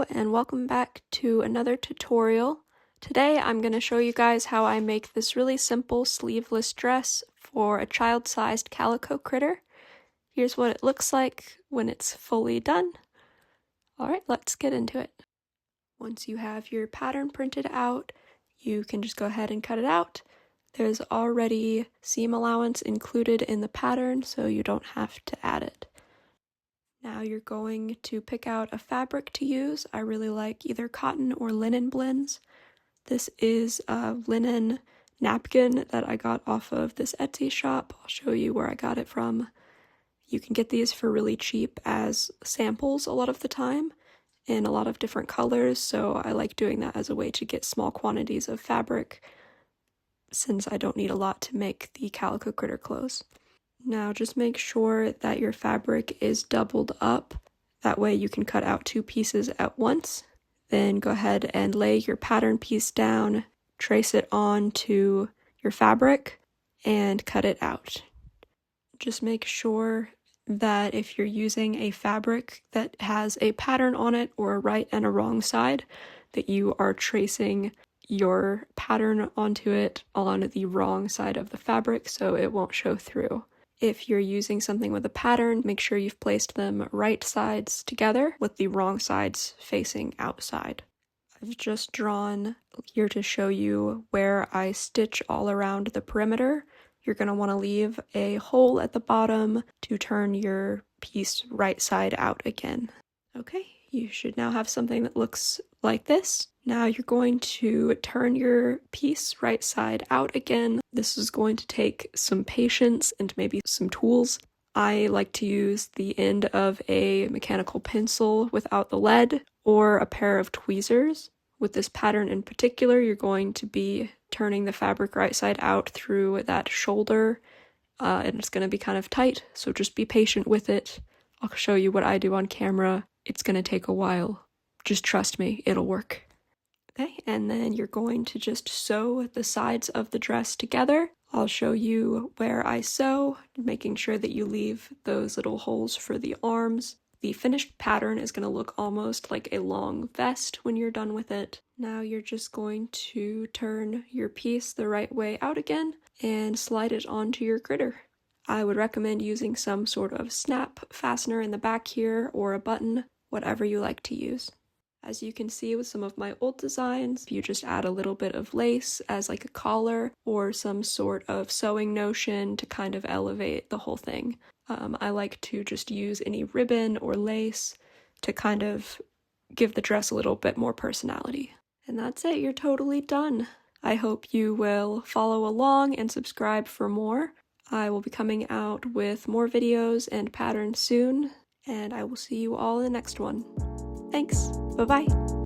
and welcome back to another tutorial. Today I'm going to show you guys how I make this really simple sleeveless dress for a child-sized calico critter. Here's what it looks like when it's fully done. Alright, let's get into it. Once you have your pattern printed out, you can just go ahead and cut it out. There's already seam allowance included in the pattern, so you don't have to add it. Now you're going to pick out a fabric to use. I really like either cotton or linen blends. This is a linen napkin that I got off of this Etsy shop. I'll show you where I got it from. You can get these for really cheap as samples a lot of the time in a lot of different colors, so I like doing that as a way to get small quantities of fabric since I don't need a lot to make the Calico Critter clothes. Now just make sure that your fabric is doubled up. That way you can cut out 2 pieces at once. Then go ahead and lay your pattern piece down, trace it onto your fabric, and cut it out. Just make sure that if you're using a fabric that has a pattern on it or a right and a wrong side, that you are tracing your pattern onto it on the wrong side of the fabric so it won't show through. If you're using something with a pattern, make sure you've placed them right sides together with the wrong sides facing outside. I've just drawn here to show you where I stitch all around the perimeter. You're going to want to leave a hole at the bottom to turn your piece right side out again. Okay, you should now have something that looks like this. Now you're going to turn your piece right side out again. This is going to take some patience and maybe some tools. I like to use the end of a mechanical pencil without the lead or a pair of tweezers. With this pattern in particular, you're going to be turning the fabric right side out through that shoulder, and it's going to be kind of tight, so just be patient with it. I'll show you what I do on camera. It's going to take a while. Just trust me, it'll work. Okay, and then you're going to just sew the sides of the dress together. I'll show you where I sew, making sure that you leave those little holes for the arms. The finished pattern is going to look almost like a long vest when you're done with it. Now you're just going to turn your piece the right way out again and slide it onto your critter. I would recommend using some sort of snap fastener in the back here or a button, whatever you like to use. As you can see with some of my old designs, you just add a little bit of lace as like a collar or some sort of sewing notion to kind of elevate the whole thing. I like to just use any ribbon or lace to kind of give the dress a little bit more personality. And that's it, you're totally done. I hope you will follow along and subscribe for more. I will be coming out with more videos and patterns soon, and I will see you all in the next one. Thanks. Bye-bye.